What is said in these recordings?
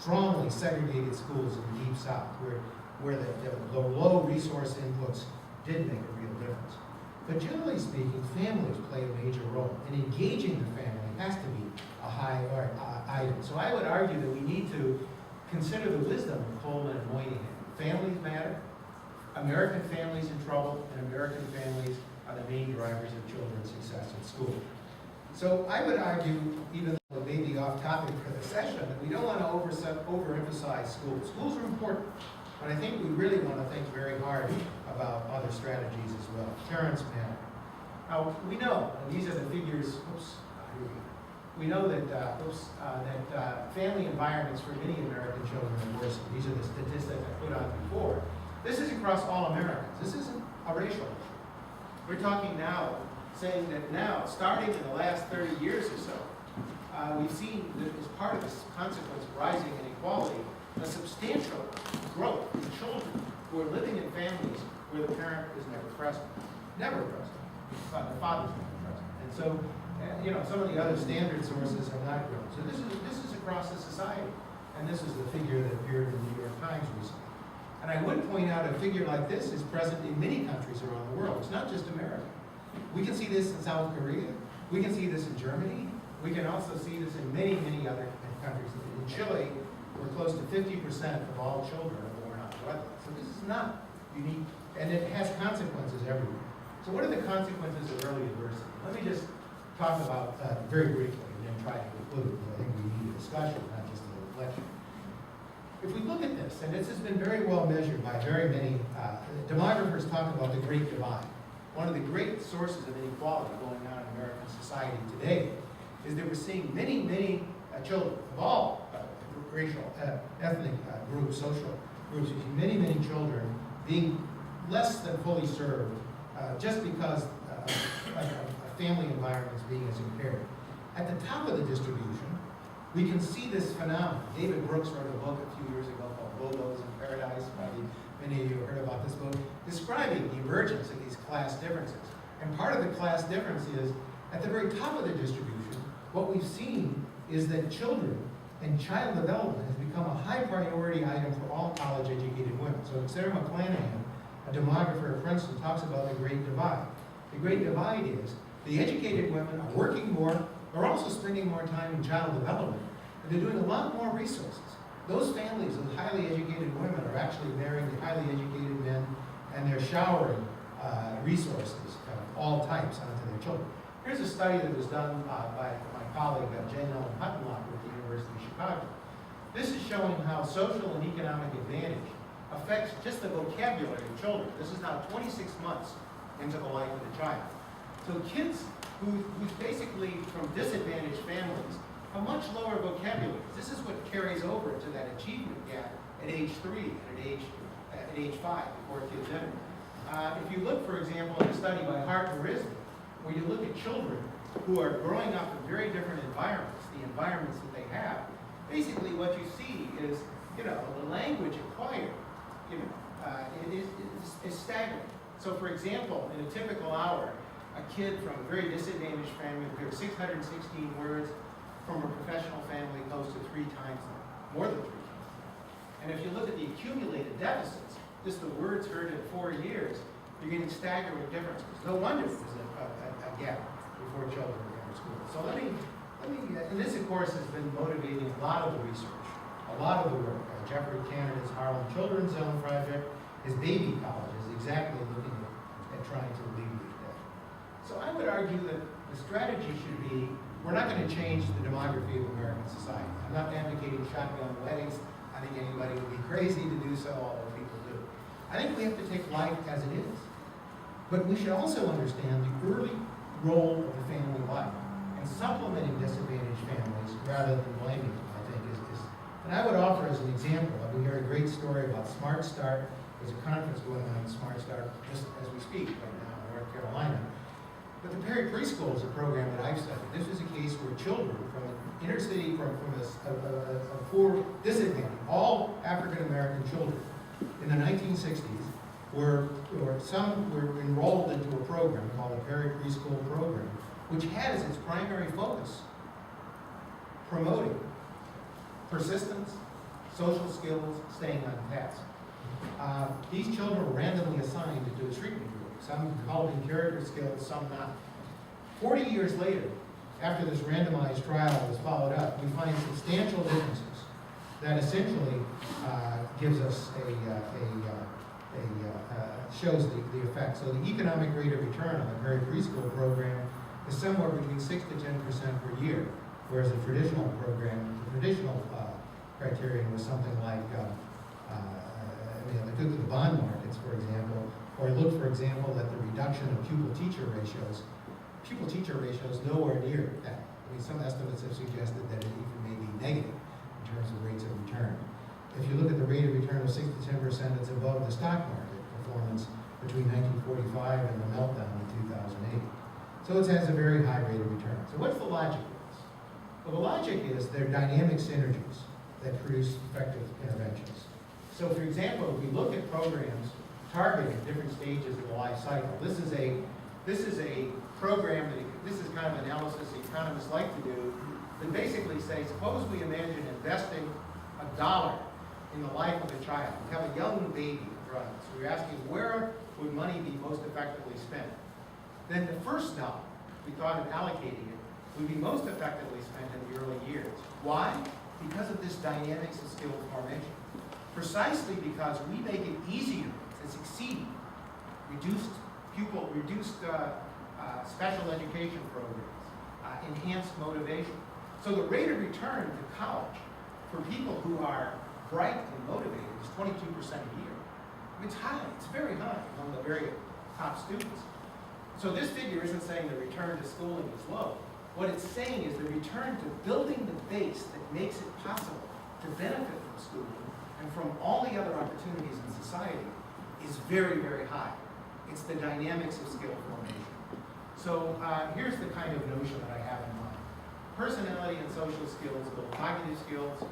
strongly segregated schools in the Deep South, where the low resource inputs did make a real difference. But generally speaking, families play a major role, and engaging the family has to be a high item. So I would argue that we need to consider the wisdom of Coleman and Moynihan. Families matter. American families in trouble, and American families are the main drivers of children's success in school. So I would argue, even though it may be off topic for the session, that we don't want to overemphasize schools. Schools are important, but I think we really want to think very hard about other strategies as well. Parents matter. Now, we know, and these are the figures, we know that, family environments for many American children are worse. These are the statistics I put on before. This is across all Americans. This isn't a racial issue. We're talking now, saying that now, starting in the last 30 years or so, we've seen that as part of this consequence of rising inequality, a substantial growth in children who are living in families where the parent is never present. Never present. The father's never present. And so, some of the other standard sources have not grown. So this is across the society. And this is the figure that appeared in the New York Times recently. And I would point out a figure like this is present in many countries around the world. It's not just America. We can see this in South Korea. We can see this in Germany. We can also see this in many, many other countries. In Chile, where close to 50% of all children are born out of wedlock. So this is not unique, and it has consequences everywhere. So what are the consequences of early adversity? Let me just talk about very briefly and then try to conclude. I think we need a discussion, not just a reflection. If we look at this, and this has been very well measured by very many demographers talk about the Great Divide. One of the great sources of inequality going on in American society today is that we're seeing many, many children of all racial, ethnic groups, social groups, many, many children being less than fully served just because a family environment is being as impaired. At the top of the distribution, we can see this phenomenon. David Brooks wrote a book a few years ago called Bobos in Paradise. Probably many of you have heard about this book, describing the emergence of these class differences. And part of the class difference is, at the very top of the distribution, what we've seen is that children and child development has become a high priority item for all college-educated women. So Sarah McClanahan, a demographer at Princeton, talks about the Great Divide. The Great Divide is the educated women are working more, they're also spending more time in child development, and they're doing a lot more resources. Those families of highly educated women are actually marrying the highly educated men, and they're showering resources of all types onto their children. Here's a study that was done by my colleague Jane Ellen Huttenlock with the University of Chicago. This is showing how social and economic advantage affects just the vocabulary of children. This is now 26 months into the life of the child. So kids who's basically from disadvantaged families have much lower vocabulary. This is what carries over to that achievement gap at age 3 and at age 5 before kids enter. If you look, for example, in a study by Hart and Risley, where you look at children who are growing up in very different environments, the environments that they have, basically what you see is, the language acquired, is staggering. So, for example, in a typical hour, a kid from a very disadvantaged family will hear 616 words, from a professional family close to 3 times that, more than 3 times that. And if you look at the accumulated deficits, just the words heard in 4 years, you're getting staggering differences. No wonder there's a gap before children enter school. So let me, and this of course has been motivating a lot of the research, a lot of the work. Jeffrey Canada's Harlem Children's Zone project, his baby college is exactly looking at trying to alleviate that. So I would argue that the strategy should be, we're not going to change the demography of American society. I'm not advocating shotgun weddings. I think anybody would be crazy to do so, although people do. I think we have to take life as it is. But we should also understand the early role of the family life and supplementing disadvantaged families rather than blaming them, I think, is. And I would offer as an example, we heard a great story about Smart Start. There's a conference going on in Smart Start just as we speak right now in North Carolina. But the Perry Preschool is a program that I've studied. This is a case where children from the inner city, from a poor disadvantage, all African-American children in the 1960s some were enrolled into a program called the Perry Preschool Program, which had as its primary focus promoting persistence, social skills, staying on task. These children were randomly assigned to do a treatment group, some developing character skills, some not. 40 years later, after this randomized trial was followed up, we find substantial differences that essentially gives us shows the effect. So the economic rate of return on the Prairie preschool program is somewhere between 6 to 10% per year, whereas the traditional program, the traditional criterion was something like, look at the bond markets, for example, or look, for example, at the reduction of pupil-teacher ratios. Pupil-teacher ratios nowhere near that. I mean, some estimates have suggested that it even may be negative in terms of rates of return. If you look at the rate of return of 6 to 10%, it's above the stock market performance between 1945 and the meltdown in 2008. So it has a very high rate of return. So what's the logic of this? Well, the logic is they're dynamic synergies that produce effective interventions. So for example, if we look at programs targeting different stages of the life cycle, this is a program this is kind of analysis economists like to do, that basically say, suppose we imagine investing $1 in the life of a child. We have a young baby, right? So we're asking, where would money be most effectively spent? Then the first dollar, we thought of allocating it, would be most effectively spent in the early years. Why? Because of this dynamics of skill formation. Precisely because we make it easier to succeed. Reduced special education programs, enhanced motivation. So the rate of return to college for people who are bright and motivated is 22% a year. It's high, it's very high among the very top students. So this figure isn't saying the return to schooling is low. What it's saying is the return to building the base that makes it possible to benefit from schooling and from all the other opportunities in society is very, very high. It's the dynamics of skill formation. So here's the kind of notion that I have in mind. Personality and social skills build cognitive skills.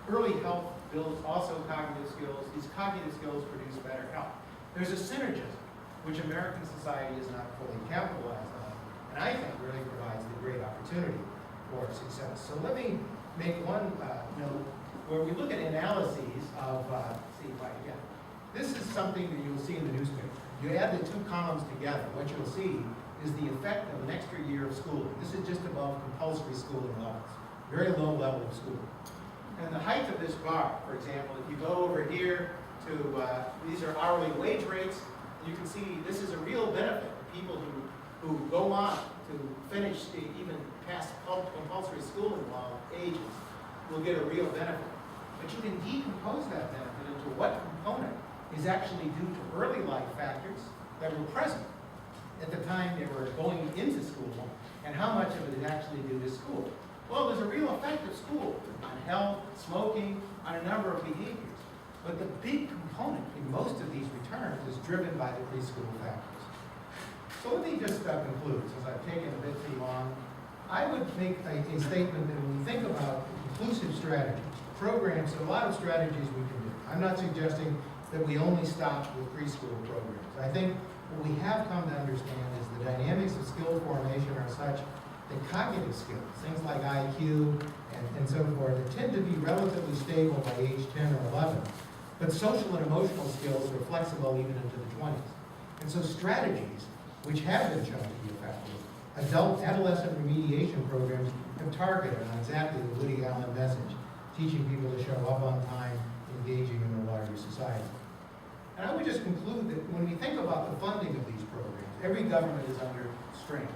Early health builds also cognitive skills. These cognitive skills produce better health. There's a synergism, which American society is not fully capitalized on, and I think really provides the great opportunity for success. So let me make one note where we look at analyses of, this is something that you'll see in the newspaper. You add the two columns together, what you'll see is the effect of an extra year of schooling. This is just above compulsory schooling levels, very low level of schooling. And the height of this bar, for example, if you go over here to, these are hourly wage rates, you can see this is a real benefit to people who go on to finish even past compulsory schooling while ages will get a real benefit. But you can decompose that benefit into what component is actually due to early life factors that were present at the time they were going into school, and how much of it is actually due to school. Well, there's a real effect of school on health, smoking, on a number of behaviors. But the big component in most of these returns is driven by the preschool factors. So let me just conclude, since I've taken a bit too long. I would make a statement that when we think about inclusive strategies, programs, there are a lot of strategies we can do. I'm not suggesting that we only stop with preschool programs. I think what we have come to understand is the dynamics of skill formation are such that cognitive skills, things like IQ and so forth, that tend to be relatively stable by age 10 or 11. But social and emotional skills are flexible even into the 20s. And so strategies, which have been shown to be effective, adolescent remediation programs have targeted on exactly the Woody Allen message, teaching people to show up on time, engaging in a larger society. And I would just conclude that when we think about the funding of these programs, every government is under strain.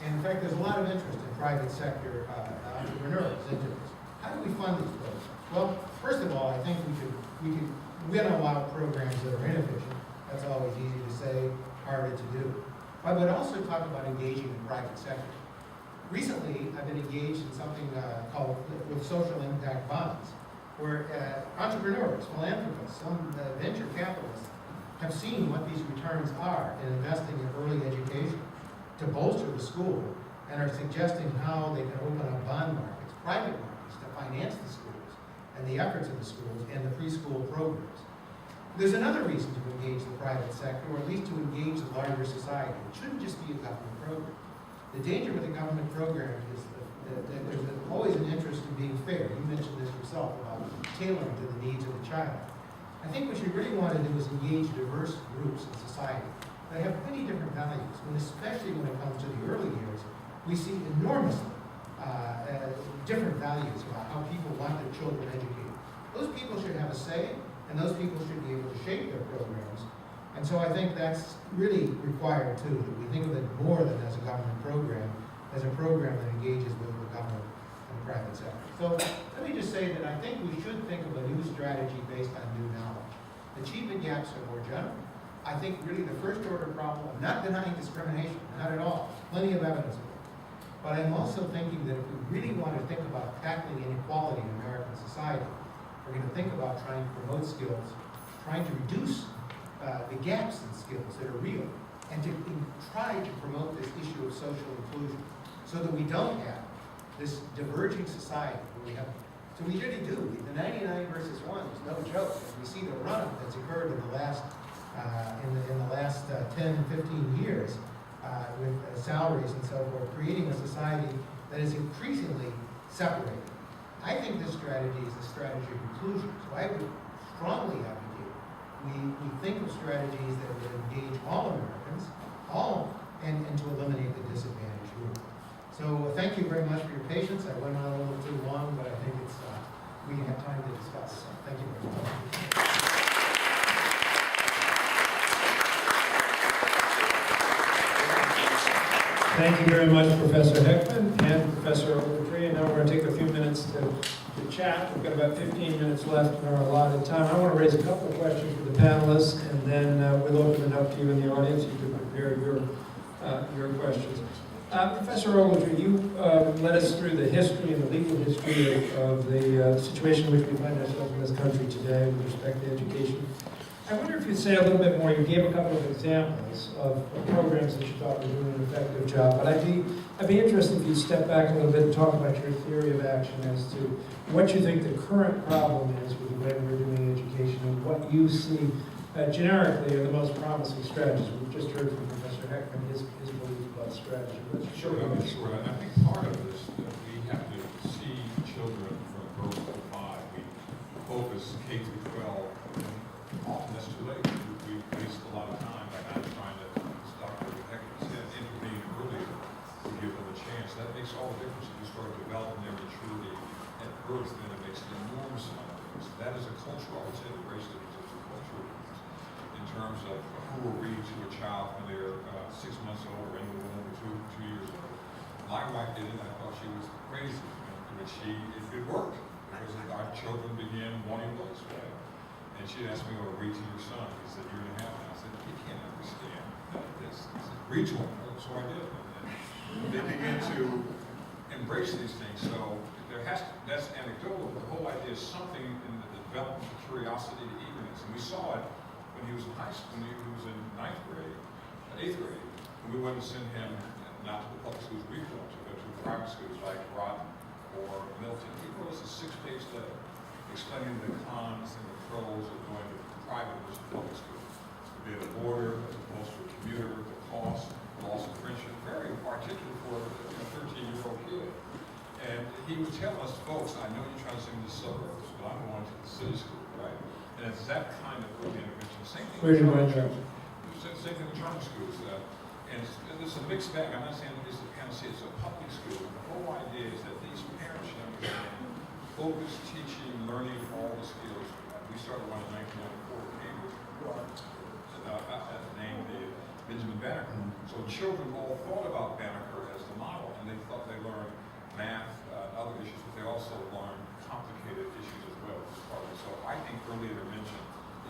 And in fact, there's a lot of interest in private sector entrepreneurs into this. How do we fund these programs? Well, first of all, I think we could winnow out programs that are inefficient. That's always easy to say, harder to do. I would also talk about engaging the private sector. Recently, I've been engaged in something called with social impact bonds, where entrepreneurs, philanthropists, some venture capitalists have seen what these returns are in investing in early education to bolster the school, and are suggesting how they can open up bond markets, private markets, to finance the schools and the efforts of the schools and the preschool programs. There's another reason to engage the private sector, or at least to engage the larger society. It shouldn't just be a government program. The danger with a government program is that there's always an interest in being fair. You mentioned this yourself about tailoring to the needs of the child. I think what you really want to do is engage diverse groups in society that have many different values, and especially when it comes to the early years, we see enormously different values about how people want their children educated. Those people should have a say, and those people should be able to shape their programs. And so I think that's really required too, that we think of it more than as a government program, as a program that engages both the government and the private sector. So let me just say that I think we should think of a new strategy based on new knowledge. The achievement gaps are more general. I think really the first order problem, I'm not denying discrimination, not at all, plenty of evidence of it. But I'm also thinking that if we really want to think about tackling inequality in American society, we're going to think about trying to promote skills, trying to reduce the gaps in skills that are real, and to try to promote this issue of social inclusion so that we don't have this diverging society where we have, so we really do. The 99 versus 1 is no joke. We see the run that's occurred in the last, in the last 10, 15 years with salaries and so forth, creating a society that is increasingly separated. I think this strategy is a strategy of inclusion, so I would strongly advocate we think of strategies that would engage all Americans, and to eliminate the disadvantaged group. So thank you very much for your patience. I went on a little too long, but I think it's we have time to discuss. So thank you very much. Thank you very much, Professor Heckman and Professor Ogletree. And now we're going to take a few minutes to chat. We've got about 15 minutes left in our allotted time. I want to raise a couple of questions for the panelists, and then we'll open it up to you in the audience. You can prepare your questions. Professor Ogletree, you led us through the history and the legal history of the situation in which we find ourselves in this country today with respect to education. I wonder if you'd say a little bit more. You gave a couple of examples of programs that you thought were doing an effective job, but I'd be interested if you step back a little bit and talk about your theory of action as to what you think the current problem is with the way we're doing education and what you see generically are the most promising strategies. We've just heard from Professor Heckman his belief about strategy. Sure. And I think part of this that we have to see children from birth to 5. We focus K through 12. Often that's too late. We waste a lot of time by not trying to, as Dr. Heckman said, intervene earlier to give them a chance. That makes all the difference if you start developing their maturity at birth, then it makes an enormous amount of difference. That is a cultural, I would say the race difference is a cultural difference in terms of who will read to a child when they're 6 months old or anyone over 2 years old. My wife did it, and I thought she was crazy, but it worked because our children began wanting books. And she asked me, "Well, read to your son." He said, "1.5 years." And I said, "He can't understand this." He said, "Read to him." So I did. And they began to embrace these things. So that's anecdotal, but the whole idea is something in the development of curiosity to eagerness. And we saw it when he was in high school, when he was in 8th grade. And we wanted to send him not to the public schools we went to, but to private schools like Groton or Milton. He wrote us a 6-page letter explaining the cons and the pros of going to private versus public school. Being a boarder as opposed to a commuter, the cost, loss of friendship, very articulate for a 13-year-old kid. And he would tell us, "Folks, I know you're trying to send me to the suburbs, but I'm going to the city school," right? And it's that kind of early intervention. Same thing with charter schools. Same thing with charter schools. And it's a mixed bag. I'm not saying it's a public school. The whole idea is that these parents should understand focused teaching, learning all the skills. We started one in 1994 at Cambridge, named Benjamin Banneker. So children all thought about Banneker as the model, and they thought they learned math, other issues, but they also learned complicated issues as well as part of it. So I think early intervention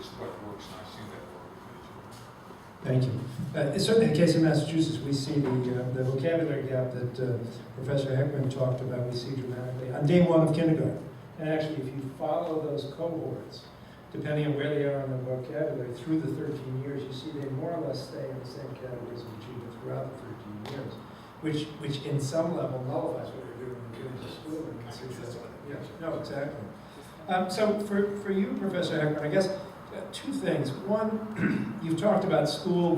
is what works, and I've seen that work with many children. Thank you. Certainly in the case of Massachusetts, we see the vocabulary gap that Professor Heckman talked about, we see dramatically on day 1 of kindergarten. And actually, if you follow those cohorts, depending on where they are in the vocabulary, through the 13 years, you see they more or less stay in the same categories of achievement throughout the 13 years, which in some level nullifies what they're doing when they get into school. Yeah, no, exactly. So for you, Professor Heckman, I guess 2 things. One, you've talked about school